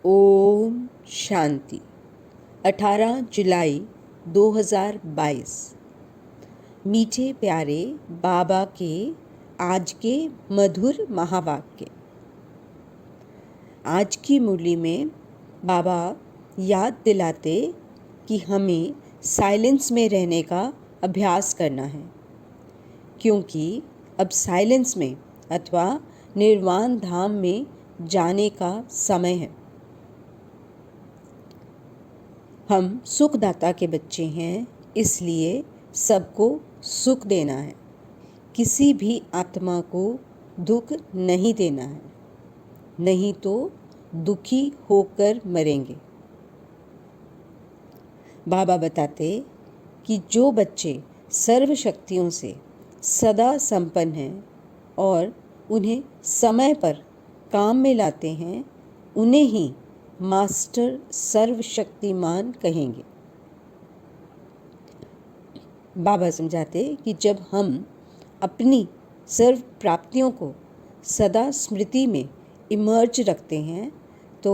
ओम शांति। 18 जुलाई 2022। मीठे प्यारे बाबा के आज के मधुर महावाक्य। आज की मुरली में बाबा याद दिलाते कि हमें साइलेंस में रहने का अभ्यास करना है, क्योंकि अब साइलेंस में अथवा निर्वाण धाम में जाने का समय है। हम सुखदाता के बच्चे हैं, इसलिए सबको सुख देना है। किसी भी आत्मा को दुख नहीं देना है, नहीं तो दुखी होकर मरेंगे। बाबा बताते कि जो बच्चे सर्व शक्तियों से सदा संपन्न हैं और उन्हें समय पर काम में लाते हैं, उन्हें ही मास्टर सर्वशक्तिमान कहेंगे। बाबा समझाते कि जब हम अपनी सर्व प्राप्तियों को सदा स्मृति में इमर्ज रखते हैं तो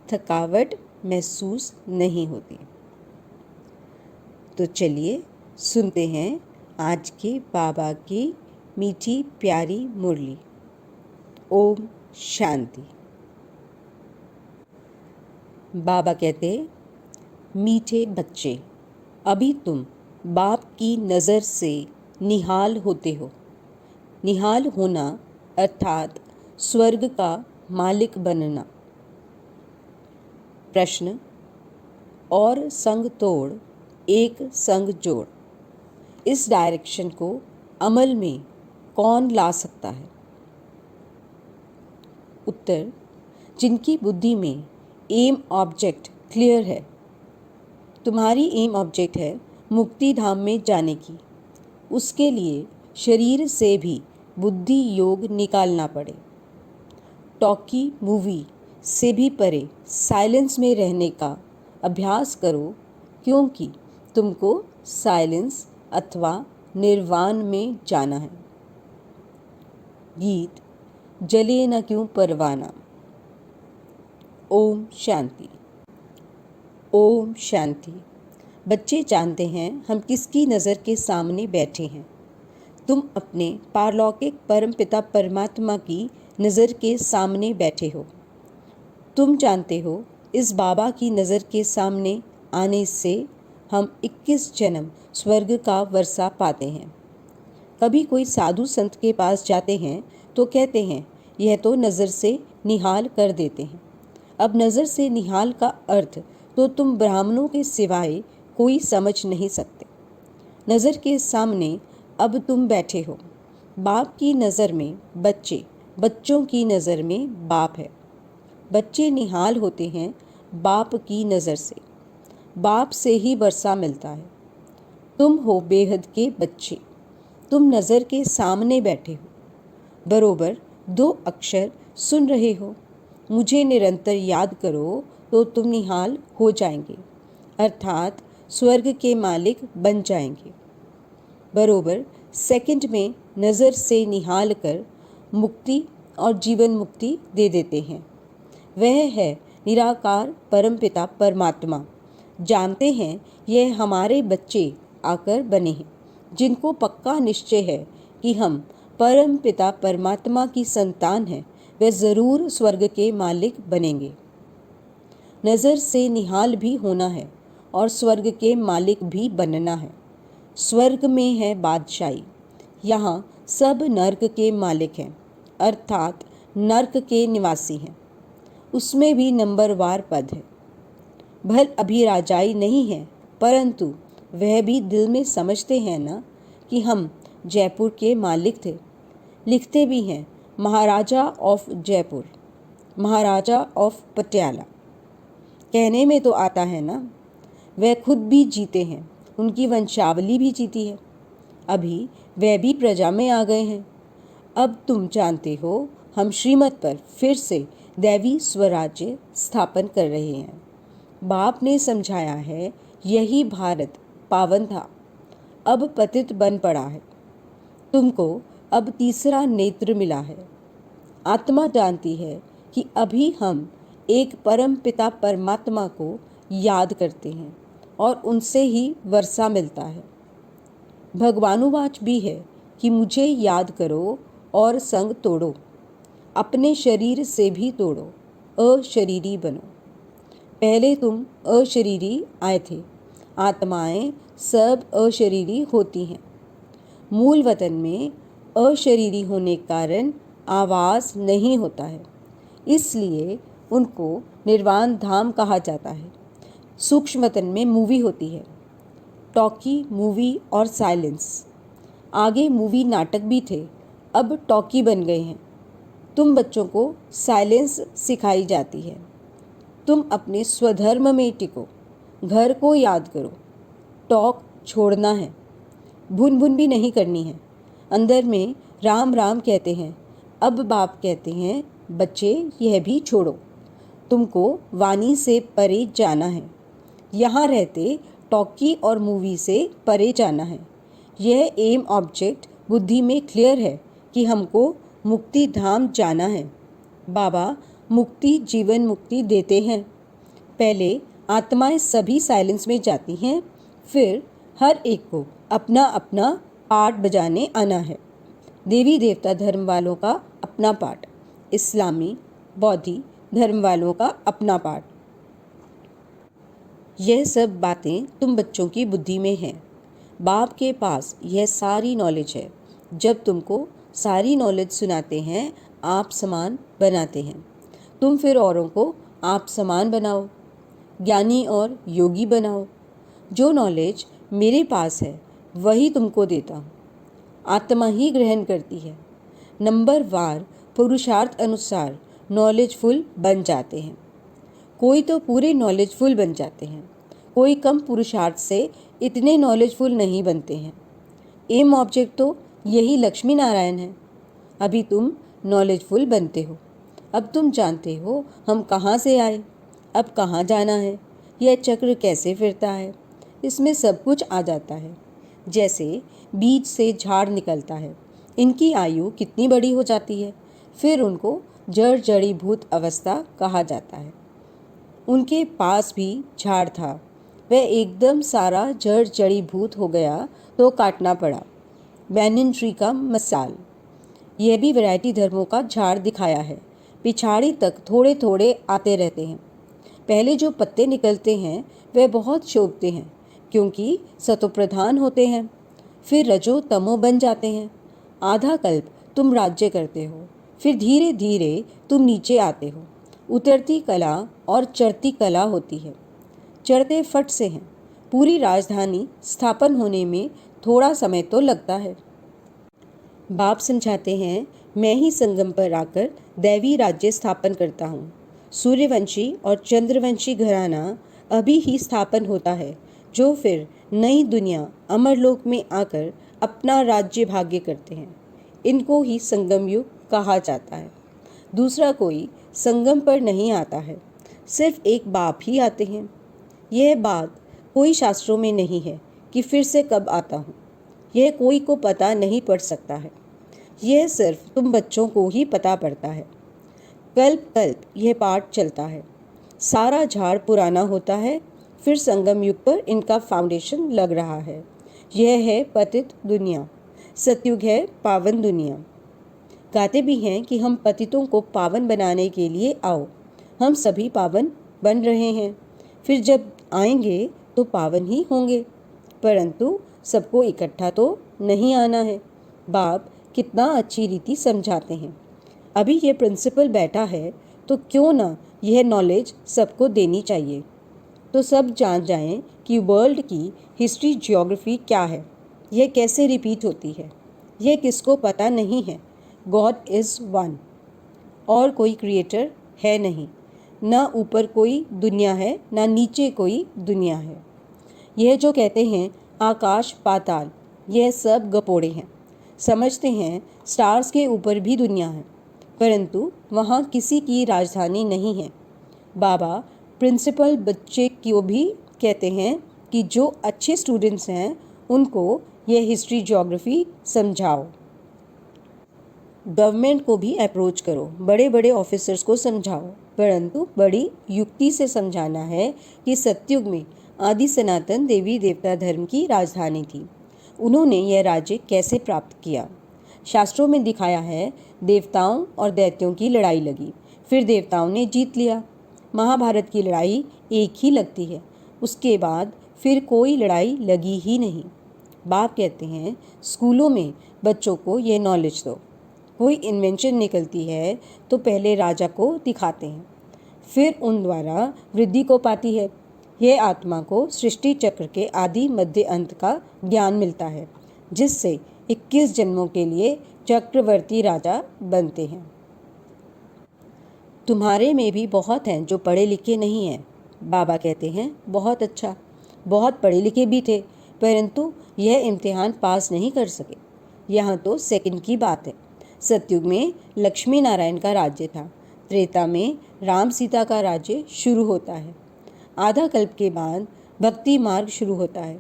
थकावट महसूस नहीं होती। तो चलिए सुनते हैं आज के बाबा की मीठी प्यारी मुरली। ओम शांति। बाबा कहते, मीठे बच्चे, अभी तुम बाप की नज़र से निहाल होते हो। निहाल होना अर्थात स्वर्ग का मालिक बनना। प्रश्न, और संग तोड़ एक संग जोड़, इस डायरेक्शन को अमल में कौन ला सकता है? उत्तर, जिनकी बुद्धि में एम ऑब्जेक्ट क्लियर है। तुम्हारी एम ऑब्जेक्ट है मुक्ति धाम में जाने की। उसके लिए शरीर से भी बुद्धि योग निकालना पड़े। टॉकी मूवी से भी परे साइलेंस में रहने का अभ्यास करो, क्योंकि तुमको साइलेंस अथवा निर्वाण में जाना है। गीत जले न क्यों परवाना। ओम शांति। ओम शांति। बच्चे जानते हैं हम किसकी नज़र के सामने बैठे हैं। तुम अपने पारलौकिक परमपिता परमात्मा की नज़र के सामने बैठे हो। तुम जानते हो इस बाबा की नज़र के सामने आने से हम 21 जन्म स्वर्ग का वर्षा पाते हैं। कभी कोई साधु संत के पास जाते हैं तो कहते हैं यह तो नज़र से निहाल कर देते हैं। अब नज़र से निहाल का अर्थ तो तुम ब्राह्मणों के सिवाय कोई समझ नहीं सकते। नज़र के सामने अब तुम बैठे हो। बाप की नज़र में बच्चे, बच्चों की नज़र में बाप है। बच्चे निहाल होते हैं बाप की नज़र से। बाप से ही वर्षा मिलता है। तुम हो बेहद के बच्चे। तुम नज़र के सामने बैठे हो। बरोबर 2 अक्षर सुन रहे हो। मुझे निरंतर याद करो तो तुम निहाल हो जाएंगे, अर्थात स्वर्ग के मालिक बन जाएंगे। बरोबर सेकंड में नज़र से निहाल कर मुक्ति और जीवन मुक्ति दे देते हैं। वह है निराकार परमपिता परमात्मा। जानते हैं यह हमारे बच्चे आकर बने हैं, जिनको पक्का निश्चय है कि हम परमपिता परमात्मा की संतान हैं। वे ज़रूर स्वर्ग के मालिक बनेंगे। नज़र से निहाल भी होना है और स्वर्ग के मालिक भी बनना है। स्वर्ग में है बादशाही। यहाँ सब नर्क के मालिक हैं, अर्थात नर्क के निवासी हैं। उसमें भी नंबरवार पद है। भल अभी राजाई नहीं है, परंतु वह भी दिल में समझते हैं ना कि हम जयपुर के मालिक थे। लिखते भी हैं महाराजा ऑफ जयपुर, महाराजा ऑफ पटियाला। कहने में तो आता है ना। वह खुद भी जीते हैं, उनकी वंशावली भी जीती है। अभी वह भी प्रजा में आ गए हैं। अब तुम जानते हो हम श्रीमत पर फिर से दैवी स्वराज्य स्थापन कर रहे हैं। बाप ने समझाया है यही भारत पावन था, अब पतित बन पड़ा है। तुमको अब तीसरा नेत्र मिला है। आत्मा जानती है कि अभी हम एक परम पिता परमात्मा को याद करते हैं और उनसे ही वर्षा मिलता है। भगवानुवाच भी है कि मुझे याद करो और संग तोड़ो, अपने शरीर से भी तोड़ो, अशरीरी बनो। पहले तुम अशरीरी आए थे, आत्माएं सब अशरीरी होती हैं। मूल वतन में अशरीरी होने के कारण आवाज़ नहीं होता है, इसलिए उनको निर्वाण धाम कहा जाता है। सूक्ष्म वतन में मूवी होती है, टॉकी, मूवी और साइलेंस। आगे मूवी नाटक भी थे, अब टॉकी बन गए हैं। तुम बच्चों को साइलेंस सिखाई जाती है। तुम अपने स्वधर्म में टिको, घर को याद करो, टॉक छोड़ना है, भुन भुन भी नहीं करनी है। अंदर में राम राम कहते हैं। अब बाप कहते हैं, बच्चे यह भी छोड़ो, तुमको वाणी से परे जाना है। यहाँ रहते टॉकी और मूवी से परे जाना है। यह एम ऑब्जेक्ट बुद्धि में क्लियर है कि हमको मुक्ति धाम जाना है। बाबा मुक्ति जीवन मुक्ति देते हैं। पहले आत्माएं सभी साइलेंस में जाती हैं, फिर हर एक को अपना अपना पार्ट बजाने आना है। देवी देवता धर्म वालों का अपना पार्ट, इस्लामी बौद्धि धर्म वालों का अपना पार्ट। यह सब बातें तुम बच्चों की बुद्धि में हैं। बाप के पास यह सारी नॉलेज है। जब तुमको सारी नॉलेज सुनाते हैं, आप समान बनाते हैं। तुम फिर औरों को आप समान बनाओ, ज्ञानी और योगी बनाओ। जो नॉलेज मेरे पास है वही तुमको देता हूँ। आत्मा ही ग्रहण करती है। नंबर वार पुरुषार्थ अनुसार नॉलेजफुल बन जाते हैं। कोई तो पूरे नॉलेजफुल बन जाते हैं, कोई कम पुरुषार्थ से इतने नॉलेजफुल नहीं बनते हैं। एम ऑब्जेक्ट तो यही लक्ष्मी नारायण है। अभी तुम नॉलेजफुल बनते हो। अब तुम जानते हो हम कहाँ से आए, अब कहाँ जाना है, यह चक्र कैसे फिरता है। इसमें सब कुछ आ जाता है। जैसे बीज से झाड़ निकलता है, इनकी आयु कितनी बड़ी हो जाती है, फिर उनको जड़ जड़ीभूत अवस्था कहा जाता है। उनके पास भी झाड़ था, वह एकदम सारा जड़ जड़ीभूत हो गया तो काटना पड़ा। बैनियन ट्री का मिसाल। यह भी वैरायटी धर्मों का झाड़ दिखाया है। पिछाड़ी तक थोड़े थोड़े आते रहते हैं। पहले जो पत्ते निकलते हैं वे बहुत शोभते हैं क्योंकि सतोप्रधान होते हैं, फिर रजो तमो बन जाते हैं। आधा कल्प तुम राज्य करते हो, फिर धीरे धीरे तुम नीचे आते हो। उतरती कला और चढ़ती कला होती है। चढ़ते फट से हैं। पूरी राजधानी स्थापन होने में थोड़ा समय तो लगता है। बाप समझाते हैं, मैं ही संगम पर आकर दैवी राज्य स्थापन करता हूँ। सूर्यवंशी और चंद्रवंशी घराना अभी ही स्थापन होता है, जो फिर नई दुनिया अमरलोक में आकर अपना राज्य भाग्य करते हैं। इनको ही संगम युग कहा जाता है। दूसरा कोई संगम पर नहीं आता है, सिर्फ एक बाप ही आते हैं। यह बात कोई शास्त्रों में नहीं है कि फिर से कब आता हूँ, यह कोई को पता नहीं पड़ सकता है। यह सिर्फ तुम बच्चों को ही पता पड़ता है। कल्प कल्प यह पाठ चलता है। सारा झाड़ पुराना होता है, फिर संगम युग पर इनका फाउंडेशन लग रहा है। यह है पतित दुनिया, सतयुग है पावन दुनिया। गाते भी हैं कि हम पतितों को पावन बनाने के लिए आओ। हम सभी पावन बन रहे हैं, फिर जब आएंगे तो पावन ही होंगे, परंतु सबको इकट्ठा तो नहीं आना है। बाप कितना अच्छी रीति समझाते हैं। अभी ये प्रिंसिपल बैठा है तो क्यों ना यह नॉलेज सबको देनी चाहिए, तो सब जान जाएं कि वर्ल्ड की हिस्ट्री ज्योग्राफी क्या है, यह कैसे रिपीट होती है। यह किसको पता नहीं है। गॉड इज़ वन, और कोई क्रिएटर है नहीं। ना ऊपर कोई दुनिया है, ना नीचे कोई दुनिया है। यह जो कहते हैं आकाश पाताल, यह सब गपोड़े हैं। समझते हैं स्टार्स के ऊपर भी दुनिया है, परंतु वहाँ किसी की राजधानी नहीं है। बाबा प्रिंसिपल बच्चे को भी कहते हैं कि जो अच्छे स्टूडेंट्स हैं उनको यह हिस्ट्री ज्योग्राफी समझाओ। गवर्नमेंट को भी अप्रोच करो, बड़े बड़े ऑफिसर्स को समझाओ। परंतु बड़ी युक्ति से समझाना है कि सतयुग में आदि सनातन देवी देवता धर्म की राजधानी थी। उन्होंने यह राज्य कैसे प्राप्त किया? शास्त्रों में दिखाया है, देवताओं और दैत्यों की लड़ाई लगी, फिर देवताओं ने जीत लिया। महाभारत की लड़ाई एक ही लगती है, उसके बाद फिर कोई लड़ाई लगी ही नहीं। बाप कहते हैं, स्कूलों में बच्चों को ये नॉलेज दो। कोई इन्वेंशन निकलती है तो पहले राजा को दिखाते हैं, फिर उन द्वारा वृद्धि को पाती है। यह आत्मा को सृष्टि चक्र के आदि मध्य अंत का ज्ञान मिलता है, जिससे 21 जन्मों के लिए चक्रवर्ती राजा बनते हैं। तुम्हारे में भी बहुत हैं जो पढ़े लिखे नहीं हैं। बाबा कहते हैं, बहुत अच्छा, बहुत पढ़े लिखे भी थे, परंतु यह इम्तिहान पास नहीं कर सके। यहाँ तो सेकंड की बात है। सतयुग में लक्ष्मी नारायण का राज्य था, त्रेता में राम सीता का राज्य शुरू होता है, आधा कल्प के बाद भक्ति मार्ग शुरू होता है।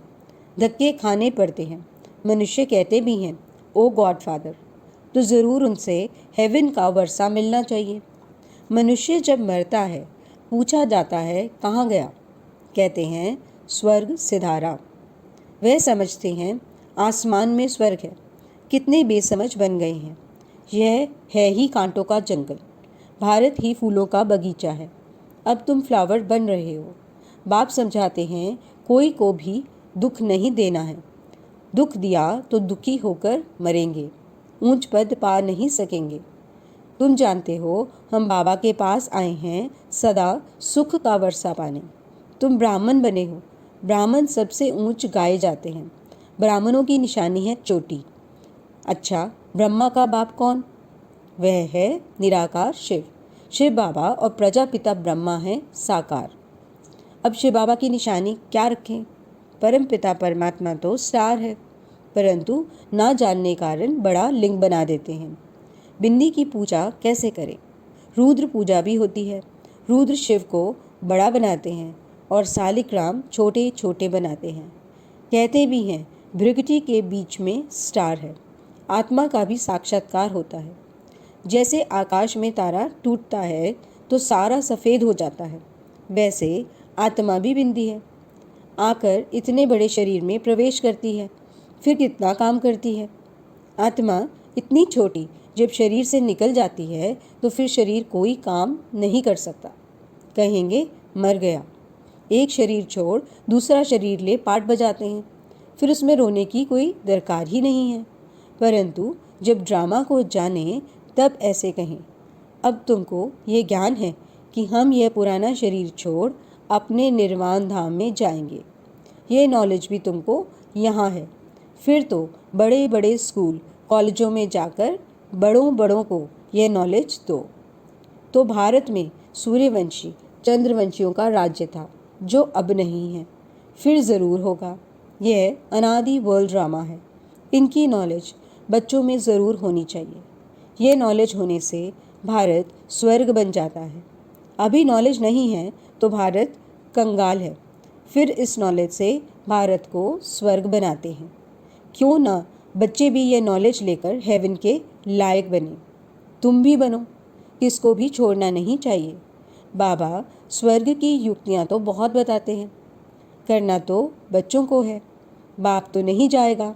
धक्के खाने पड़ते हैं, मनुष्य कहते भी हैं, ओ गॉड फादर, तो ज़रूर उनसे हेवन का वर्षा मिलना चाहिए। मनुष्य जब मरता है, पूछा जाता है कहाँ गया, कहते हैं स्वर्ग सिधारा। वह समझते हैं आसमान में स्वर्ग है। कितने बेसमझ बन गए हैं। यह है ही कांटों का जंगल, भारत ही फूलों का बगीचा है। अब तुम फ्लावर बन रहे हो। बाप समझाते हैं, कोई को भी दुख नहीं देना है। दुख दिया तो दुखी होकर मरेंगे, ऊंच पद पा नहीं सकेंगे। तुम जानते हो, हम बाबा के पास आए हैं सदा सुख का वर्षा पाने। तुम ब्राह्मण बने हो। ब्राह्मण सबसे ऊंच गाए जाते हैं। ब्राह्मणों की निशानी है चोटी। अच्छा, ब्रह्मा का बाप कौन? वह है निराकार शिव। शिव बाबा और प्रजापिता ब्रह्मा हैं साकार। अब शिव बाबा की निशानी क्या रखें? परम पिता परमात्मा तो स्टार है, परंतु ना जानने कारण बड़ा लिंग बना देते हैं। बिंदी की पूजा कैसे करें? रुद्र पूजा भी होती है। रुद्र शिव को बड़ा बनाते हैं और सालिग्राम छोटे छोटे बनाते हैं। कहते भी हैं भृगुटी के बीच में स्टार है। आत्मा का भी साक्षात्कार होता है। जैसे आकाश में तारा टूटता है तो सारा सफ़ेद हो जाता है, वैसे आत्मा भी बिंदी है। आकर इतने बड़े शरीर में प्रवेश करती है, फिर कितना काम करती है। आत्मा इतनी छोटी जब शरीर से निकल जाती है तो फिर शरीर कोई काम नहीं कर सकता। कहेंगे मर गया। एक शरीर छोड़ दूसरा शरीर ले पाठ बजाते हैं, फिर उसमें रोने की कोई दरकार ही नहीं है। परंतु जब ड्रामा को जाने तब ऐसे कहें, अब तुमको ये ज्ञान है कि हम यह पुराना शरीर छोड़ अपने निर्वाण धाम में जाएंगे। ये नॉलेज भी तुमको यहाँ है। फिर तो बड़े बड़े स्कूल कॉलेजों में जाकर बड़ों बड़ों को यह नॉलेज दो। तो भारत में सूर्यवंशी चंद्रवंशियों का राज्य था, जो अब नहीं है, फिर ज़रूर होगा। यह अनादि वर्ल्ड ड्रामा है। इनकी नॉलेज बच्चों में ज़रूर होनी चाहिए। यह नॉलेज होने से भारत स्वर्ग बन जाता है। अभी नॉलेज नहीं है तो भारत कंगाल है, फिर इस नॉलेज से भारत को स्वर्ग बनाते हैं। क्यों ना बच्चे भी ये नॉलेज लेकर हेवन के लायक बने। तुम भी बनो, किसको भी छोड़ना नहीं चाहिए। बाबा स्वर्ग की युक्तियाँ तो बहुत बताते हैं, करना तो बच्चों को है। बाप तो नहीं जाएगा।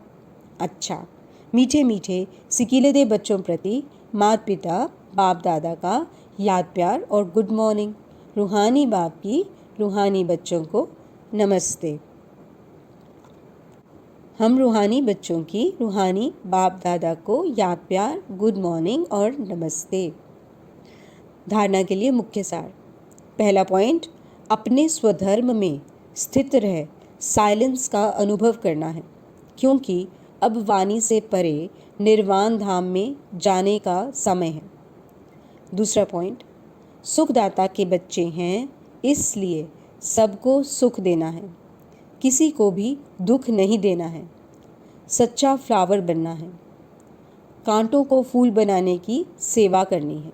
अच्छा, मीठे मीठे सिकीले दे बच्चों प्रति माता पिता बाप दादा का याद प्यार और गुड मॉर्निंग। रूहानी बाप की रूहानी बच्चों को नमस्ते। हम रूहानी बच्चों की रूहानी बाप दादा को याद प्यार, गुड मॉर्निंग और नमस्ते। धारणा के लिए मुख्य सार। पहला पॉइंट, अपने स्वधर्म में स्थित रह साइलेंस का अनुभव करना है, क्योंकि अब वाणी से परे निर्वाण धाम में जाने का समय है। दूसरा पॉइंट, सुखदाता के बच्चे हैं, इसलिए सबको सुख देना है, किसी को भी दुख नहीं देना है, सच्चा फ्लावर बनना है, कांटों को फूल बनाने की सेवा करनी है।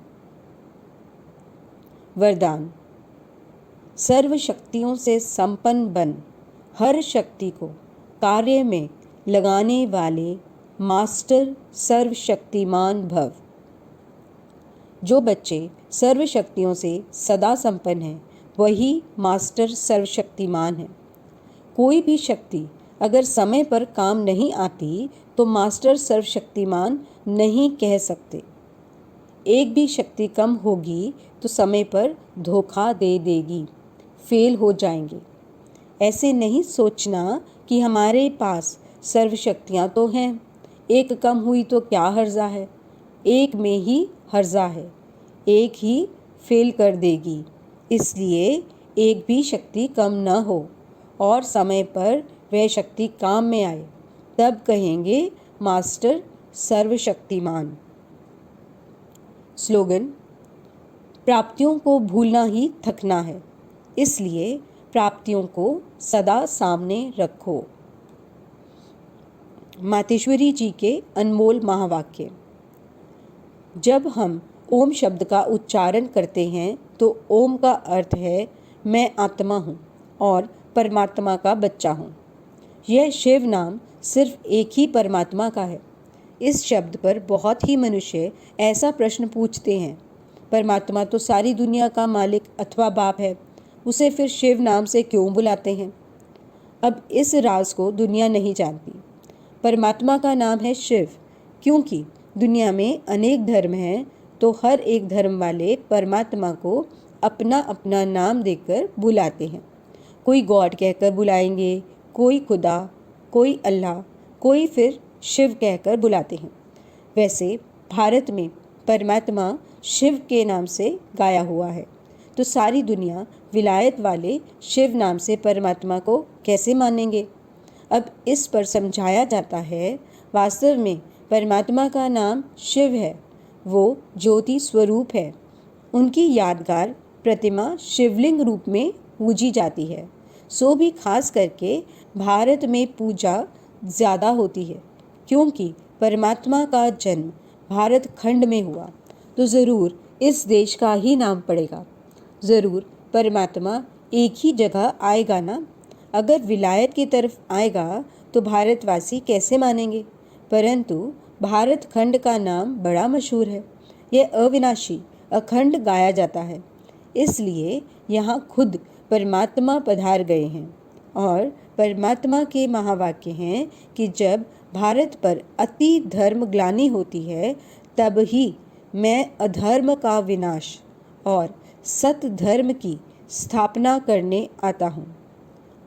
वरदान, सर्व शक्तियों से संपन्न बन हर शक्ति को कार्य में लगाने वाले मास्टर सर्वशक्तिमान भव। जो बच्चे सर्वशक्तियों से सदा संपन्न हैं वही मास्टर सर्वशक्तिमान है। कोई भी शक्ति अगर समय पर काम नहीं आती तो मास्टर सर्वशक्तिमान नहीं कह सकते। एक भी शक्ति कम होगी तो समय पर धोखा दे देगी, फेल हो जाएंगे। ऐसे नहीं सोचना कि हमारे पास सर्वशक्तियाँ तो हैं, एक कम हुई तो क्या हर्जा है। एक में ही हर्जा है, एक ही फेल कर देगी। इसलिए एक भी शक्ति कम न हो और समय पर वह शक्ति काम में आए, तब कहेंगे मास्टर सर्वशक्तिमान। स्लोगन: प्राप्तियों को भूलना ही थकना है, इसलिए प्राप्तियों को सदा सामने रखो। मातेश्वरी जी के अनमोल महावाक्य। जब हम ओम शब्द का उच्चारण करते हैं तो ओम का अर्थ है मैं आत्मा हूँ और परमात्मा का बच्चा हूँ। यह शिव नाम सिर्फ एक ही परमात्मा का है। इस शब्द पर बहुत ही मनुष्य ऐसा प्रश्न पूछते हैं, परमात्मा तो सारी दुनिया का मालिक अथवा बाप है, उसे फिर शिव नाम से क्यों बुलाते हैं? अब इस राज को दुनिया नहीं जानती। परमात्मा का नाम है शिव, क्योंकि दुनिया में अनेक धर्म हैं, तो हर एक धर्म वाले परमात्मा को अपना अपना नाम देकर बुलाते हैं। कोई गॉड कहकर बुलाएंगे, कोई खुदा, कोई अल्लाह, कोई फिर शिव कहकर बुलाते हैं। वैसे भारत में परमात्मा शिव के नाम से गाया हुआ है, तो सारी दुनिया विलायत वाले शिव नाम से परमात्मा को कैसे मानेंगे? अब इस पर समझाया जाता है, वास्तव में परमात्मा का नाम शिव है, वो ज्योति स्वरूप है। उनकी यादगार प्रतिमा शिवलिंग रूप में पूजी जाती है, सो भी खास करके भारत में पूजा ज़्यादा होती है, क्योंकि परमात्मा का जन्म भारत खंड में हुआ, तो ज़रूर इस देश का ही नाम पड़ेगा। ज़रूर परमात्मा एक ही जगह आएगा ना। अगर विलायत की तरफ आएगा तो भारतवासी कैसे मानेंगे? परंतु भारत खंड का नाम बड़ा मशहूर है, यह अविनाशी अखंड गाया जाता है, इसलिए यहाँ खुद परमात्मा पधार गए हैं। और परमात्मा के महावाक्य हैं कि जब भारत पर अति धर्म ग्लानि होती है, तब ही मैं अधर्म का विनाश और सत धर्म की स्थापना करने आता हूँ,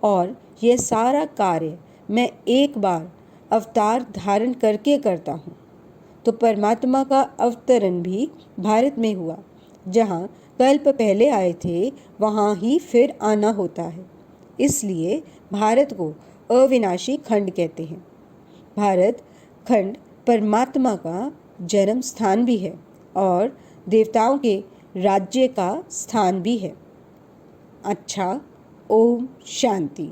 और यह सारा कार्य मैं एक बार अवतार धारण करके करता हूँ। तो परमात्मा का अवतरण भी भारत में हुआ, जहाँ कल्प पहले आए थे वहाँ ही फिर आना होता है, इसलिए भारत को अविनाशी खंड कहते हैं। भारत खंड परमात्मा का जन्म स्थान भी है और देवताओं के राज्य का स्थान भी है। अच्छा, ओम शांति।